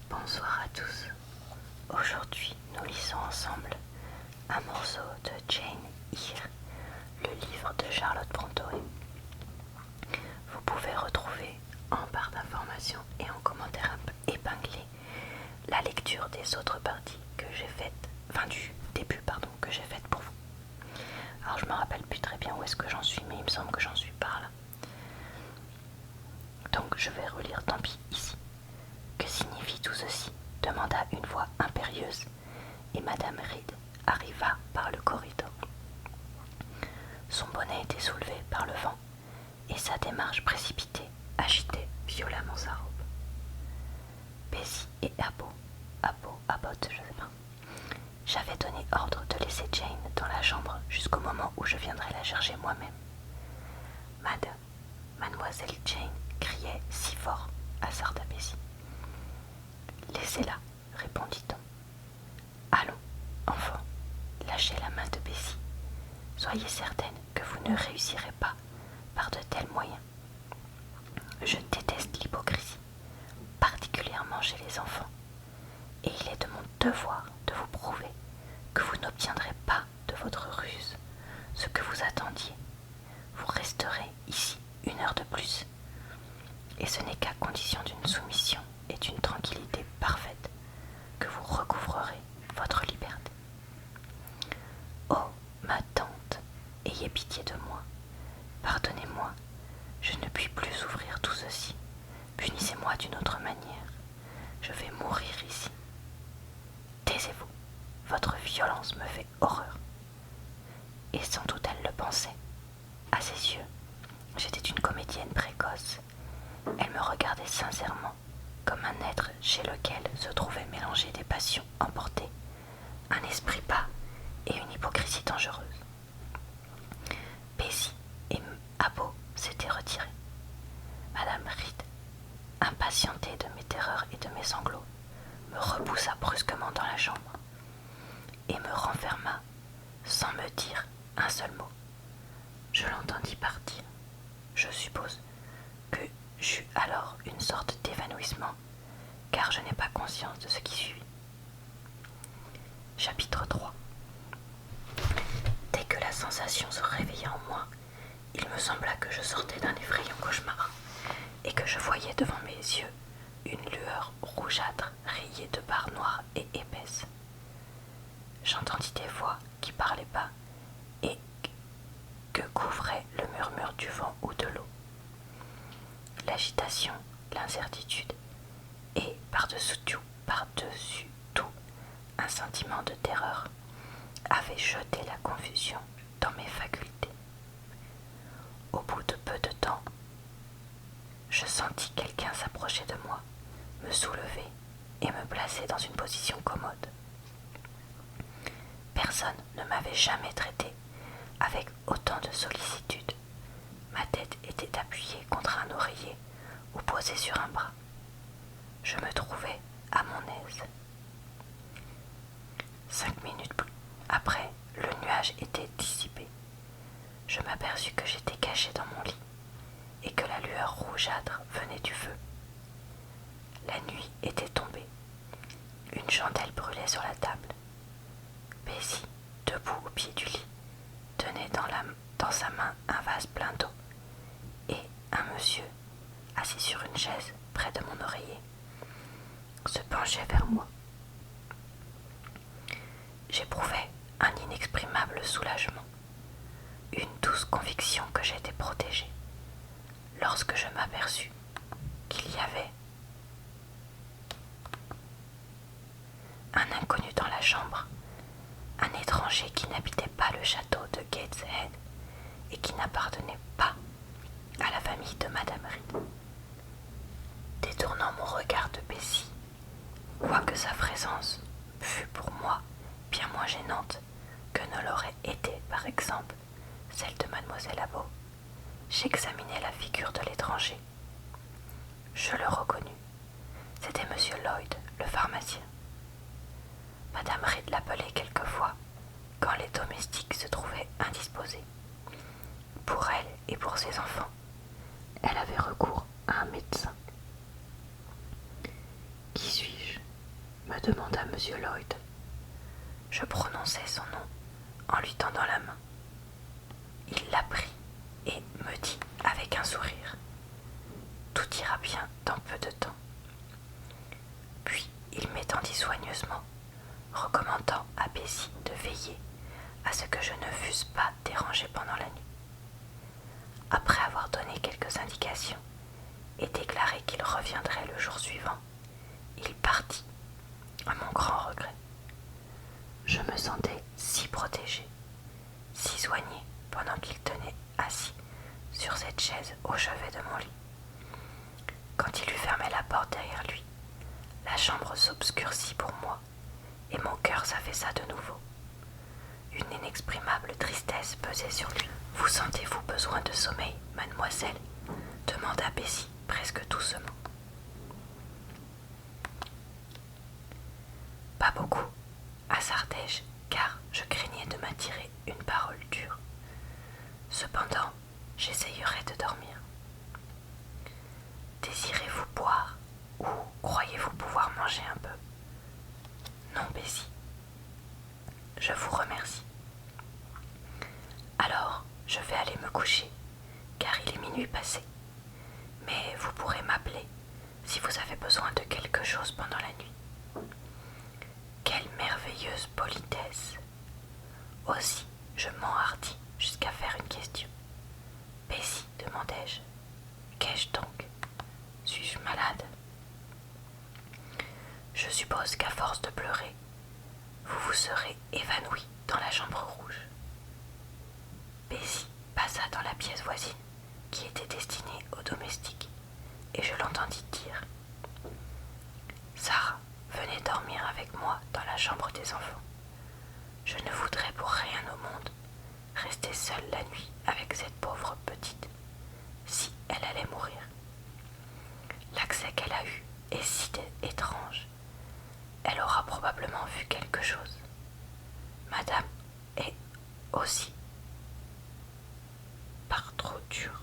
Bonsoir à tous. Aujourd'hui, nous lisons ensemble un morceau de Jane Eyre, le livre de Charlotte Brontë. Vous pouvez retrouver en barre d'informations et en commentaire épinglé la lecture des autres parties que j'ai faites, du début que j'ai faites pour vous. Alors je me rappelle plus très bien où est-ce que j'en suis, mais il me semble que j'en suis par là. Donc je vais relire, tant pis, ici. Que signifie tout ceci? Demanda une voix impérieuse, et Madame Reed arriva par le corridor. Son bonnet était soulevé par le vent, et sa démarche précipitée agitait violemment sa robe. Bessie et Abbott, je sais pas. J'avais donné ordre de laisser Jane dans la chambre jusqu'au moment où je viendrais la chercher moi-même. Mademoiselle Jane criait si fort, hasarda Bessie. Laissez-la, répondit-on. Allons, enfant, lâchez la main de Bessie. Soyez certaine que vous ne réussirez pas par de tels moyens. Je déteste l'hypocrisie, particulièrement chez les enfants, et il est de mon devoir de vous prouver que vous n'obtiendrez pas de votre ruse ce que vous attendiez. Vous resterez ici 1 heure de plus, et ce n'est qu'à condition d'une soumission et d'une tranquillité parfaite que vous recouvrerez votre liberté. Oh, ma tante, ayez pitié de moi. Pardonnez-moi, je ne puis plus ouvrir tout ceci. Punissez-moi d'une autre manière. Je vais mourir ici. Taisez-vous, votre violence me fait horreur. Et sans doute elle le pensait. À ses yeux, j'étais une comédienne précoce. Elle me regardait sincèrement, comme un être chez lequel se trouvaient mélangées des passions emportées, un esprit bas et une hypocrisie dangereuse. Bessie et Abbott s'étaient retirés. Madame Reed, impatientée de mes terreurs et de mes sanglots, me repoussa brusquement dans la chambre et me renferma sans me dire un seul mot. Je l'entendis partir. Je suppose que j'eus alors une sorte d'évanouissement, car je n'ai pas conscience de ce qui suivit. Chapitre 3. Dès que la sensation se réveilla en moi, il me sembla que je sortais d'un effrayant cauchemar, et que je voyais devant mes yeux une lueur rougeâtre rayée de barres noires et épaisses. J'entendis des voix qui parlaient bas et que couvrait le murmure du vent ou de l'eau. L'agitation, l'incertitude et par-dessus tout, un sentiment de terreur avaient jeté la confusion dans mes facultés. Au bout de peu de temps, je sentis quelqu'un s'approcher de moi, me soulever et me placer dans une position commode. Personne ne m'avait jamais traité avec autant de sollicitude. Ma tête était appuyée contre un oreiller ou posée sur un bras. Je me trouvais à mon aise. 5 minutes après, le nuage était dissipé. Je m'aperçus que j'étais caché dans mon lit et que la lueur rougeâtre venait du feu. La nuit était tombée. Une chandelle brûlait sur la table. Bessie, debout au pied du lit, tenait dans sa main un vase plein d'eau, et un monsieur, assis sur une chaise près de mon oreiller, se penchait vers moi. J'éprouvais un inexprimable soulagement, une douce conviction que j'étais protégée, lorsque je m'aperçus qu'il y avait un inconnu dans la chambre, un étranger qui n'habitait pas le château de Gateshead et qui n'appartenait pas à la famille de Madame Reed. Détournant mon regard de Bessie, quoique sa présence fût pour moi bien moins gênante que ne l'aurait été, par exemple, celle de Mademoiselle Abbott, j'examinai la figure de l'étranger. Je le reconnus. C'était Monsieur Lloyd, le pharmacien. Madame Reed l'appelait quelquefois quand les domestiques se trouvaient indisposés. Pour elle et pour ses enfants, elle avait recours à un médecin. Qui suis-je? demanda M. Lloyd. Je prononçai son nom en lui tendant la main. Il la prit et me dit avec un sourire: tout ira bien dans peu de temps. Puis il m'étendit soigneusement, recommandant à Bessie de veiller à ce que je ne fusse pas dérangée pendant la nuit. Après avoir donné quelques indications et déclaré qu'il reviendrait le jour suivant, il partit, à mon grand regret. Je me sentais si protégée, si soignée pendant qu'il tenait assis sur cette chaise au chevet de mon lit. Quand il eut fermé la porte derrière lui, la chambre s'obscurcit pour moi et mon cœur s'affaissa de nouveau. Une inexprimable tristesse pesait sur lui. « Vous sentez-vous besoin de sommeil, mademoiselle ?» demanda Bessie presque doucement. « Pas beaucoup, hasardai-je, car je craignais de m'attirer une parole dure. Cependant, j'essayerai de dormir. Désirez-vous boire ou croyez-vous pouvoir manger un peu ? » « Non, Bessie. Je vous remercie. Alors, je vais aller me coucher, car il est minuit passé. Mais vous pourrez m'appeler si vous avez besoin de quelque chose pendant la nuit. » Quelle merveilleuse politesse! Aussi, je m'enhardis jusqu'à faire une question. « Bessie, demandai-je, qu'ai-je donc? Suis-je malade? » Je suppose qu'à force de pleurer, vous vous serez évanouie dans la chambre rouge. Bessie passa dans la pièce voisine qui était destinée aux domestiques et je l'entendis dire: Sarah, venez dormir avec moi dans la chambre des enfants. Je ne voudrais pour rien au monde rester seule la nuit avec cette pauvre petite, si elle allait mourir. L'accès qu'elle a eu est si étrange. Elle aura probablement vu quelque chose. Madame est aussi par trop dure.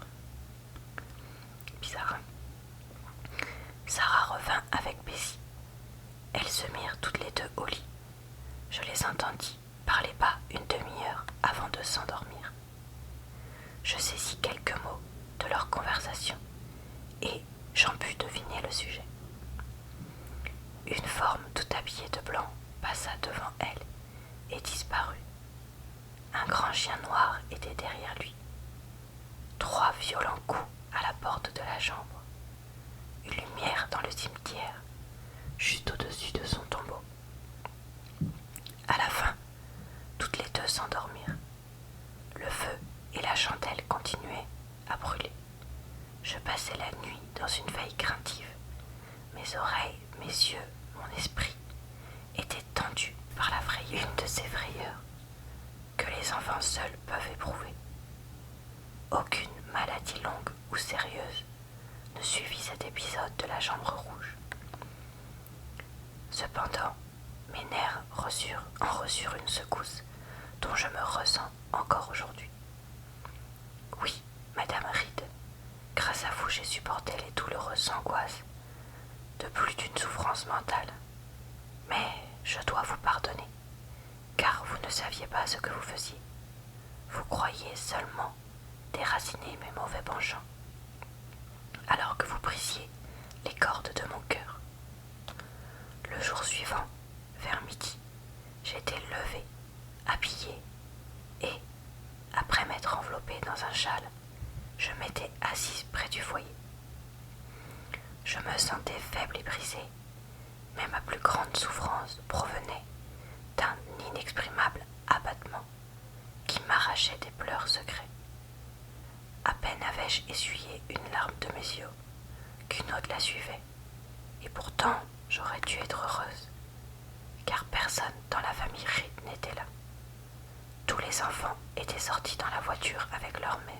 Bizarre. Sarah revint avec Bessie. Elles se mirent toutes les deux au lit. Je les entendis parler bas une demi-heure avant de s'endormir. Je saisis quelques mots de leur conversation et j'en pus deviner le sujet. Une forme tout habillée de blanc passa devant elle et disparut. Un grand chien noir était derrière lui. 3 violents coups à la porte de la chambre. Une lumière dans le cimetière, juste au-dessus de son tombeau. À la fin, toutes les deux s'endormirent. Le feu et la chandelle continuaient à brûler. Je passais la nuit dans une veille craintive. Mes oreilles, mes yeux, mon esprit étaient tendus par la frayeur, une de ces frayeurs que les enfants seuls peuvent éprouver. Aucune maladie longue ou sérieuse ne suivit cet épisode de la chambre rouge. Cependant, mes nerfs en reçurent une secousse dont je me ressens encore aujourd'hui. Oui, Madame Reed, grâce à vous j'ai supporté les douloureuses angoisses de plus d'une souffrance mentale. Mais je dois vous pardonner, car vous ne saviez pas ce que vous faisiez. Vous croyiez seulement déraciner mes mauvais penchants, alors que vous brisiez les cordes de mon cœur. Le jour suivant, vers midi, j'étais levée, habillée, et, après m'être enveloppée dans un châle, je m'étais assise près du foyer. Je me sentais faible et brisée, mais ma plus grande souffrance provenait d'un inexprimable abattement qui m'arrachait des pleurs secrets. À peine avais-je essuyé une larme de mes yeux qu'une autre la suivait, et pourtant j'aurais dû être heureuse, car personne dans la famille Reed n'était là. Tous les enfants étaient sortis dans la voiture avec leur mère.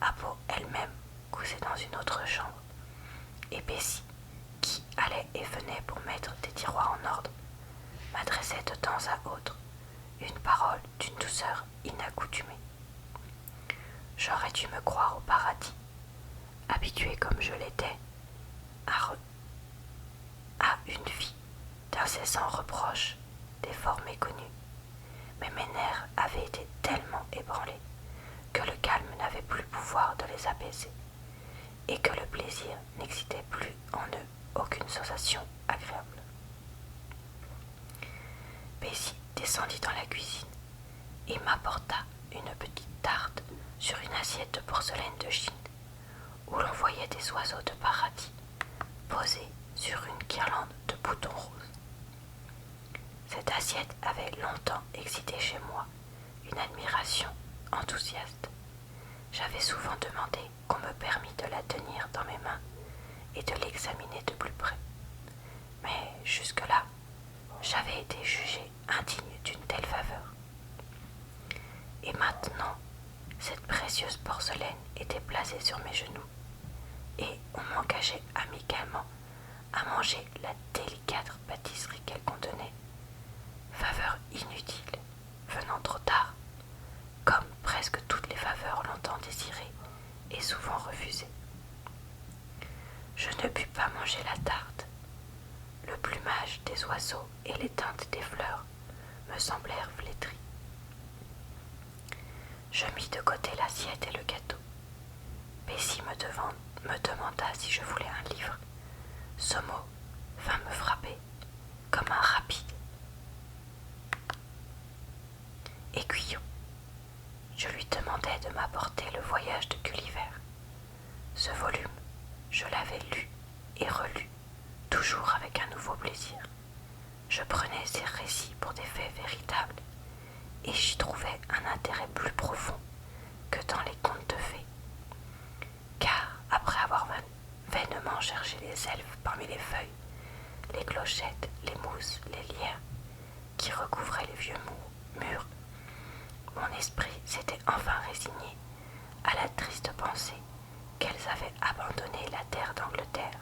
Abo elle-même cousait dans une autre chambre, et Bessie, qui allait et venait pour mettre des tiroirs en ordre, m'adressait de temps à autre une parole d'une douceur inaccoutumée. J'aurais dû me croire au paradis, habituée comme je l'étais à une vie d'un d'incessants reproches, d'efforts méconnus. Mais mes nerfs avaient été tellement ébranlés que le calme n'avait plus pouvoir de les apaiser, et que le plaisir n'excitait plus en eux aucune sensation agréable. Bessie descendit dans la cuisine et m'apporta une petite tarte sur une assiette de porcelaine de Chine, où l'on voyait des oiseaux de paradis posés sur une guirlande de boutons roses. Cette assiette avait longtemps excité chez moi une admiration enthousiaste. J'avais souvent demandé qu'on me permît de la tenir dans mes mains et de l'examiner de plus près. Mais jusque-là, j'avais été jugé indigne d'une telle faveur. Et maintenant, cette précieuse porcelaine était placée sur mes genoux, et on m'engageait amicalement à manger la délicate pâtisserie qu'elle contenait. Faveur inutile, venant trop tard, comme presque toutes les faveurs longtemps désirées et souvent refusées. Je ne pus pas manger la tarte. Le plumage des oiseaux et les teintes des fleurs me semblèrent flétris. Je mis de côté l'assiette et le gâteau. Bessie me demanda si je voulais un livre. Ce mot vint me frapper comme un rapide aiguillon. Je lui demandai de m'apporter Le Voyage de Gulliver. Ce volume, je l'avais lu et relu, toujours avec un nouveau plaisir. Je prenais ces récits pour des faits véritables, et j'y trouvais un intérêt plus profond que dans les contes de fées. Car, après avoir vainement cherché les elfes parmi les feuilles, les clochettes, les mousses, les lierres, qui recouvraient les vieux murs, mon esprit s'était enfin résigné à la triste pensée qu'elles avaient abandonné la terre d'Angleterre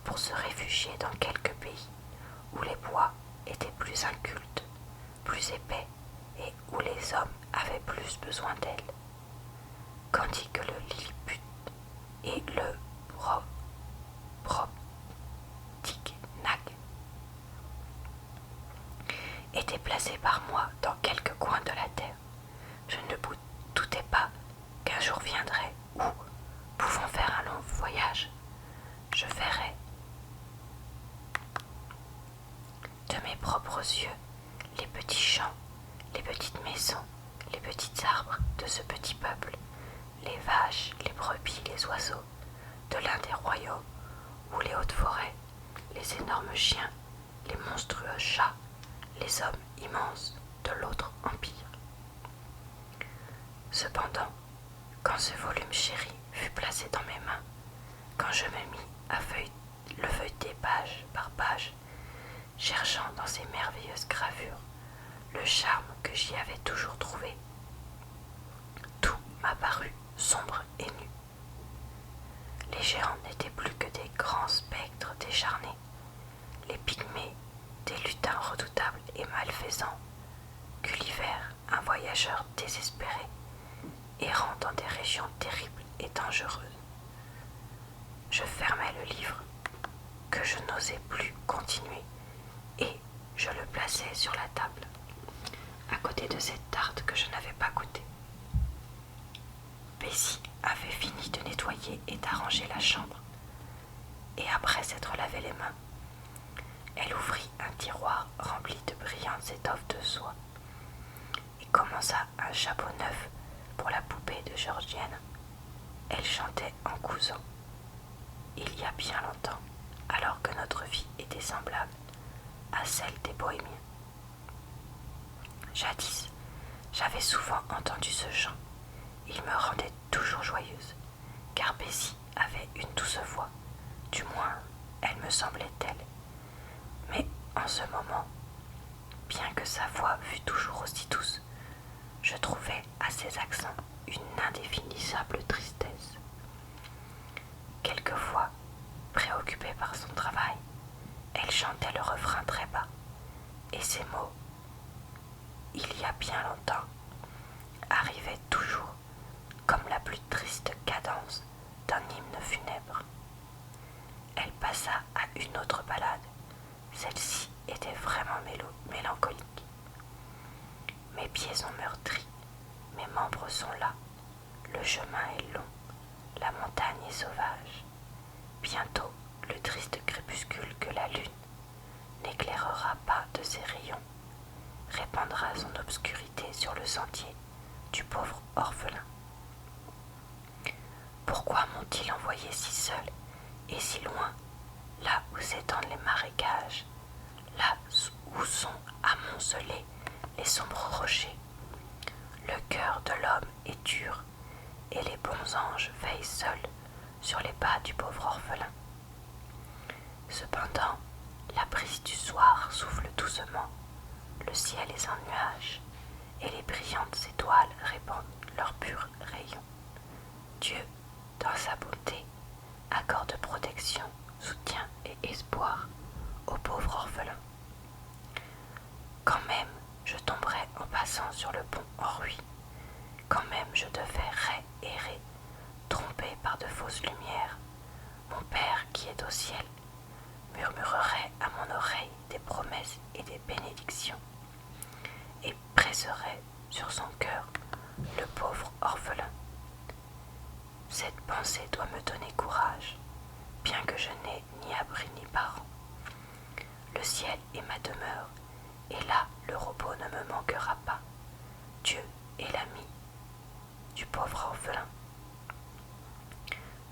pour se réfugier dans quelque pays où les bois étaient plus incultes, plus épais et où les hommes avaient plus besoin d'elles, tandis que le Lilliput et le Brobdingnag étaient placés par moi dans quelque coin de la terre. Je ne doutais pas qu'un jour viendrait où, pouvant faire un long voyage, je verrais de mes propres yeux les petits champs, les petites maisons, les petits arbres de ce petit peuple, les vaches, les brebis, les oiseaux, de l'un des royaumes où les hautes forêts, les énormes chiens, les monstrueux chats, les hommes immenses de l'autre empire. Cependant, quand ce volume chéri fut placé dans mes mains, quand je me mis à le feuilleter page par page, cherchant dans ces merveilleuses gravures le charme que j'y avais toujours trouvé, tout m'apparut sombre et nu. Les géants n'étaient plus que des grands spectres décharnés, les pygmées des lutins redoutables et malfaisants, Gulliver, un voyageur désespéré, errant dans des régions terribles et dangereuses. Je fermai le livre, que je n'osais plus continuer, et je le plaçai sur la table, à côté de cette tarte que je n'avais pas goûtée. Bessie avait fini de nettoyer et d'arranger la chambre, et après s'être lavé les mains, elle ouvrit un tiroir rempli de brillantes étoffes de soie et commença un chapeau neuf pour la poupée de Georgienne. Elle chantait en cousant. Il y a bien longtemps, alors que notre vie était semblable à celle des bohémiens. Jadis, j'avais souvent entendu ce chant. Il me rendait toujours joyeuse, car Bessie avait une douce voix, du moins elle me semblait telle. Mais en ce moment, bien que sa voix fût toujours aussi douce, je trouvais à ses accents une indéfinissable tristesse. Quelquefois, préoccupée par son travail, elle chantait le refrain très bas, et ces mots, il y a bien longtemps, arrivaient toujours comme la plus triste cadence d'un hymne funèbre. Elle passa à une autre ballade. Celle-ci pieds sont meurtris, mes membres sont là, le chemin est long, la montagne est sauvage. Bientôt, le triste crépuscule que la lune n'éclairera pas de ses rayons, répandra son obscurité sur le sentier du pauvre orphelin. Pourquoi m'ont-ils envoyé si seul et si loin, là où s'étendent les marécages, là où sont amoncelés les sombres rochers? Le cœur de l'homme est dur, et les bons anges veillent seuls sur les pas du pauvre orphelin. Cependant, la brise du soir souffle doucement, le ciel est en nuages, et les brillantes étoiles répandent leurs purs rayons. Dieu, dans sa bonté, accorde protection, soutien et espoir au pauvre orphelin. Quand même je tomberais en passant sur le pont en ruine, quand même je devrais errer, trompé par de fausses lumières, mon Père qui est au ciel murmurerait à mon oreille des promesses et des bénédictions, et presserait sur son cœur le pauvre orphelin. Cette pensée doit me donner courage, bien que je n'ai ni abri ni parents. Le ciel est ma demeure, et là le repos ne me manquera pas. Dieu est l'ami du pauvre orphelin.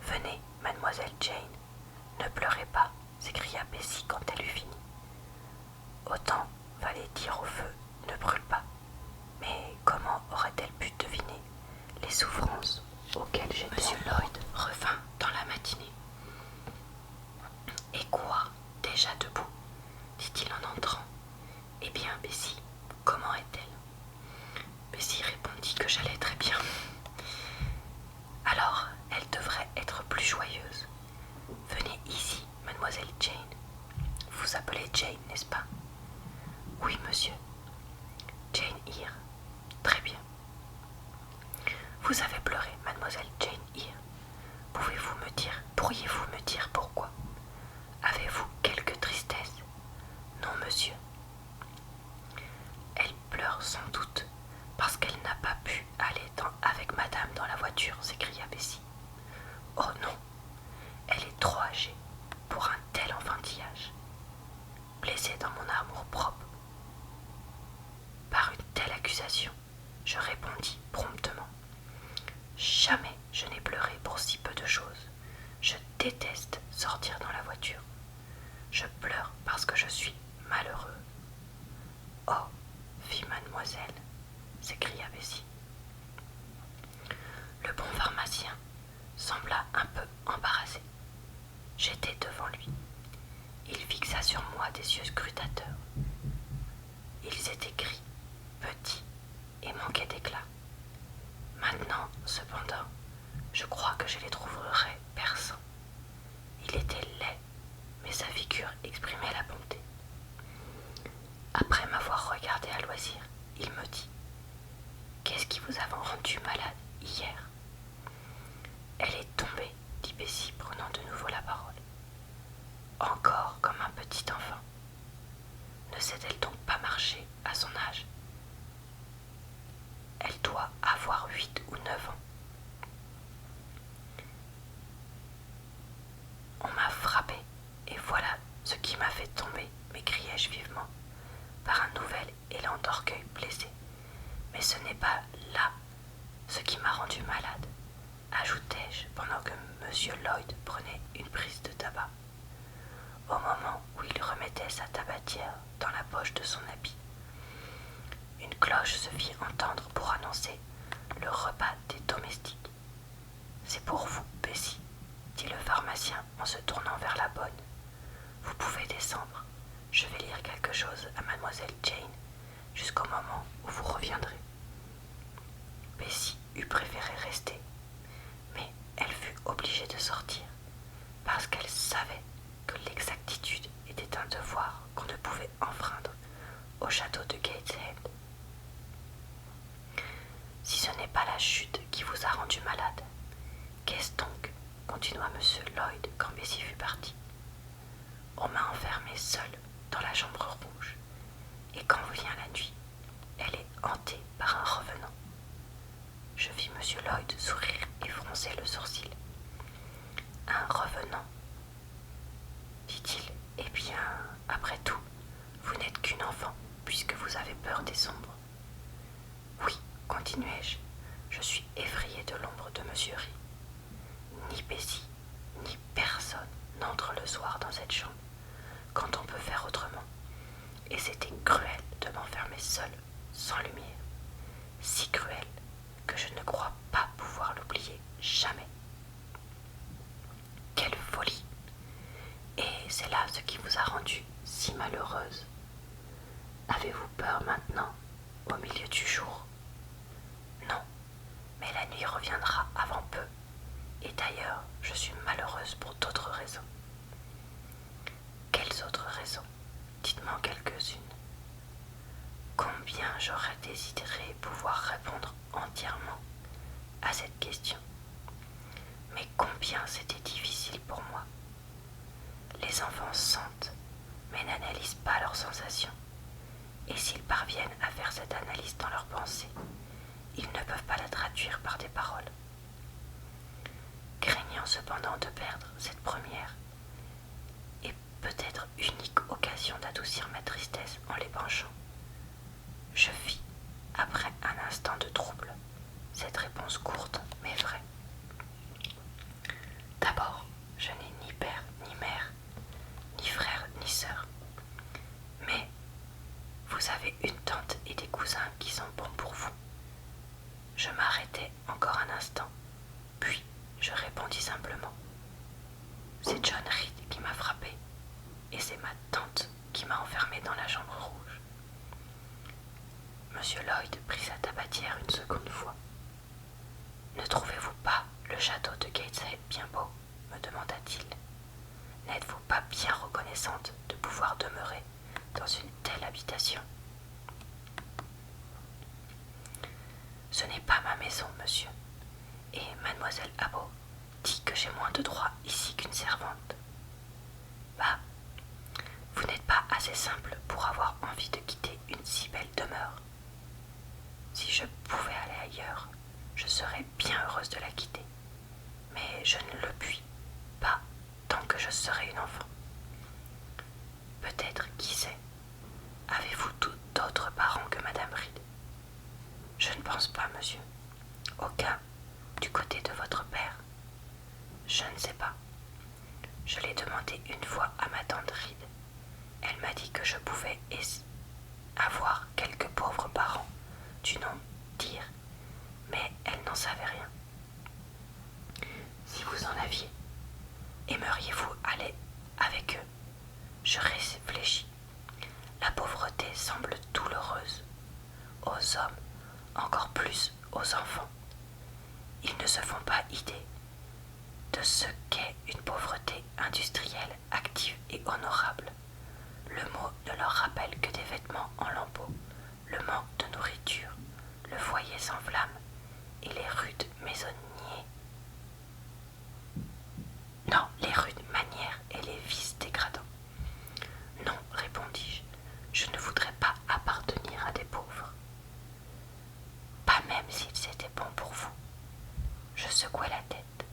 Venez, mademoiselle Jane, ne pleurez pas, s'écria Bessie quand elle eut fini. Autant valait dire au feu, ne brûle pas. Mais comment aurait-elle pu deviner les souffrances auxquelles j'étais? Monsieur Lloyd revint dans la matinée. Et quoi, déjà debout, dit-il en entrant. Eh bien, Bessie, comment est-elle? Bessie répondit que j'allais très bien. Alors, elle devrait être plus joyeuse. Venez ici, mademoiselle Jane. Vous appelez Jane, n'est-ce pas? Oui, monsieur. Jane Eyre. Très bien. Vous avez pleuré, mademoiselle Jane Eyre. Pourriez-vous me dire pourquoi? Avez-vous quelque tristesse? Non, monsieur. Elle pleure sans doute parce qu'elle n'a pas pu aller avec madame dans la voiture, s'écria Bessie. Oh non, elle est trop âgée pour un tel enfantillage. Blessée dans mon amour-propre par une telle accusation, je répondis promptement. Jamais je n'ai pleuré pour si peu de choses. Je déteste sortir dans la voiture. Je pleure parce que je suis malheureux. Oh, fit mademoiselle, s'écria Bessie. Le bon pharmacien sembla un peu embarrassé. J'étais devant lui. Il fixa sur moi des yeux scrutateurs. Ils étaient gris, petits et manquaient d'éclat. Maintenant, cependant, je crois que je les trouverais perçants. Il était laid, mais sa figure exprimait la bonté. Après m'avoir regardé à loisir, il me dit « Qu'est-ce qui vous a rendu malade hier ?» Elle est tombée, dit Bessie, prenant de nouveau la parole. Encore comme un petit enfant. Ne sait-elle donc pas marcher à son âge? Elle doit avoir 8 ou 9 ans. On m'a frappé, et voilà ce qui m'a fait tomber, m'écriai-je vivement, par un nouvel élan d'orgueil blessé. Mais ce n'est pas là ce qui m'a rendu malade, ajoutai-je pendant que M. Lloyd prenait une prise de tabac, au moment où il remettait sa tabatière dans la poche de son habit. Une cloche se fit entendre pour annoncer le repas des domestiques. « C'est pour vous, Bessie, » dit le pharmacien en se tournant vers la bonne. « Vous pouvez descendre. Je vais lire quelque chose à mademoiselle Jane jusqu'au moment où vous reviendrez. » Bessie eût préféré rester, mais elle fut obligée de sortir parce qu'elle savait que l'exactitude était un devoir qu'on ne pouvait enfreindre au château de Gateshead. « Si ce n'est pas la chute qui vous a rendu malade, qu'est-ce donc ?» continua M. Lloyd quand Bessie fut partie. « On m'a enfermée seule dans la chambre rouge, et quand vient la nuit, elle est hantée par par un revenant. Je vis M. Lloyd sourire et froncer le sourcil. Un revenant, dit-il. Eh bien, après tout, vous n'êtes qu'une enfant, puisque vous avez peur des ombres. Oui, continuai-je, je suis effrayé de l'ombre de M. Ri. Ni Bessie, ni personne n'entre le soir dans cette chambre, quand on peut faire autrement. Et c'était cruel de m'enfermer seule, sans lumière. Si cruel que je ne crois pas pouvoir l'oublier jamais. Quelle folie! Et c'est là ce qui vous a rendue si malheureuse. Avez-vous peur maintenant, au milieu du jour? Non, mais la nuit reviendra avant peu. Et d'ailleurs, je suis malheureuse pour d'autres raisons. Quelles autres raisons? Dites-moi quelques-unes. Combien j'aurais désiré pouvoir répondre entièrement à cette question. Mais combien c'était difficile pour moi. Les enfants sentent, mais n'analysent pas leurs sensations. Et s'ils parviennent à faire cette analyse dans leurs pensées, ils ne peuvent pas la traduire par des paroles. Craignant cependant de perdre cette première et peut-être unique occasion d'adoucir ma tristesse en l'épanchant, je fis, après un instant de trouble, cette réponse courte mais vraie. D'abord, je n'ai ni père ni mère, ni frère ni sœur. Mais vous avez une tante et des cousins qui sont bons pour vous. Je m'arrêtai encore un instant, puis je répondis simplement. C'est John Reed qui m'a frappé, et c'est ma tante qui m'a enfermé dans la chambre rouge. Monsieur Lloyd prit sa tabatière une seconde fois. Ne trouvez-vous pas le château de Gateshead bien beau? Me demanda-t-il. N'êtes-vous pas bien reconnaissante de pouvoir demeurer dans une telle habitation? Ce n'est pas ma maison, monsieur, et mademoiselle Abbot dit que j'ai moins de droits ici qu'une servante. Bah, vous n'êtes pas assez simple pour avoir envie de quitter une si belle demeure. Si je pouvais aller ailleurs, je serais bien heureuse de la quitter, mais je ne le puis pas tant que je serai une enfant. Peut-être, qui sait, avez-vous d'autres parents que madame Reed? Je ne pense pas, monsieur. Aucun du côté de votre père? Je ne sais pas. Je l'ai demandé une fois à ma tante Reed. Elle m'a dit que je pouvais avoir quelques pauvres parents du nom d'Ir, mais elle n'en savait rien. Si vous en aviez, aimeriez-vous aller avec eux? Je réfléchis. La pauvreté semble douloureuse. Aux hommes, encore plus aux enfants. Ils ne se font pas idée de ce qu'est une pauvreté industrielle, active et honorable. Le mot ne leur rappelle que des vêtements en lambeaux, le manque de nourriture, le foyer sans flamme et les rudes maisonniers. Non, les rudes manières et les vices dégradants. Non, répondis-je, je ne voudrais pas appartenir à des pauvres. Pas même s'ils étaient bons pour vous. Je secouai la tête.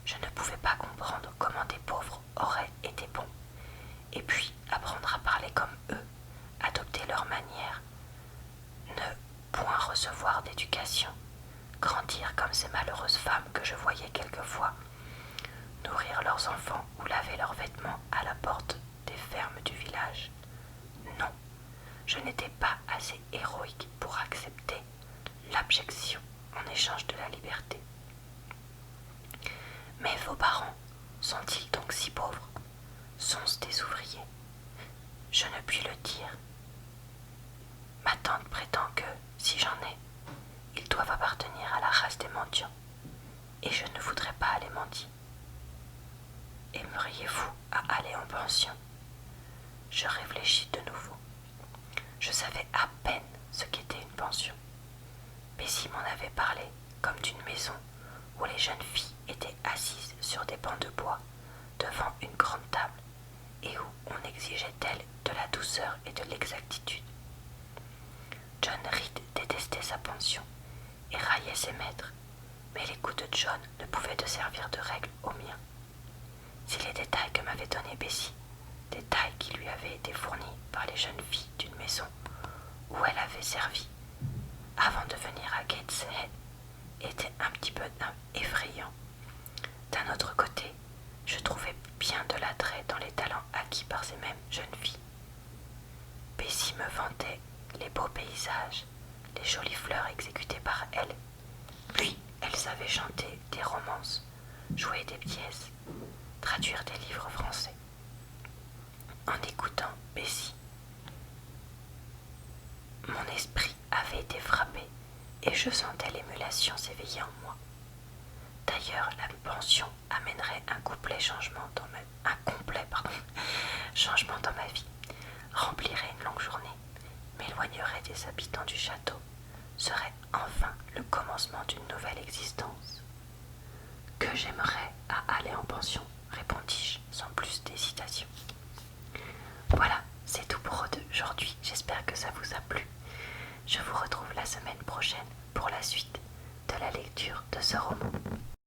Je ne pouvais pas comprendre comment des pauvres auraient été bons. Et puis, apprendre à parler comme eux, adopter leurs manières, ne point recevoir d'éducation, grandir comme ces malheureuses femmes que je voyais quelquefois, nourrir leurs enfants ou laver leurs vêtements à la porte des fermes du village. Non, je n'étais pas assez héroïque pour accepter l'abjection en échange de la liberté. Mais vos parents sont-ils donc si pauvres? Sont-ce des ouvriers? Je ne puis le dire. Ma tante prétend que, si j'en ai, ils doivent appartenir à la race des mendiants, et je ne voudrais pas aller mendier. Aimeriez-vous à aller en pension? Je réfléchis de nouveau. Je savais à peine ce qu'était une pension. Bessie m'en avait parlé comme d'une maison où les jeunes filles étaient assises sur des bancs de bois devant une grande table et où on exigeait d'elles de la douceur et de l'exactitude. John Reed détestait sa pension et raillait ses maîtres, mais les coups de John ne pouvaient te servir de règle aux miens. Si les détails que m'avait donnés Bessie, détails qui lui avaient été fournis par les jeunes filles d'une maison où elle avait servi avant de venir à Gateshead, étaient un petit peu effrayants. D'un autre côté, je trouvais bien de l'attrait dans les talents acquis par ces mêmes jeunes filles. Bessie me vantait les beaux paysages, les jolies fleurs exécutées par elle. Puis, elle savait chanter des romances, jouer des pièces, traduire des livres français. En écoutant Bessie, mon esprit avait été frappé et je sentais l'émulation s'éveiller en moi. D'ailleurs, la pension amènerait un complet changement dans ma vie, remplirait une longue journée, m'éloignerait des habitants du château, serait enfin le commencement d'une nouvelle existence. Que j'aimerais à aller en pension, répondis-je sans plus d'hésitation. Voilà, c'est tout pour aujourd'hui. J'espère que ça vous a plu. Je vous retrouve la semaine prochaine pour la suite de la lecture de ce roman.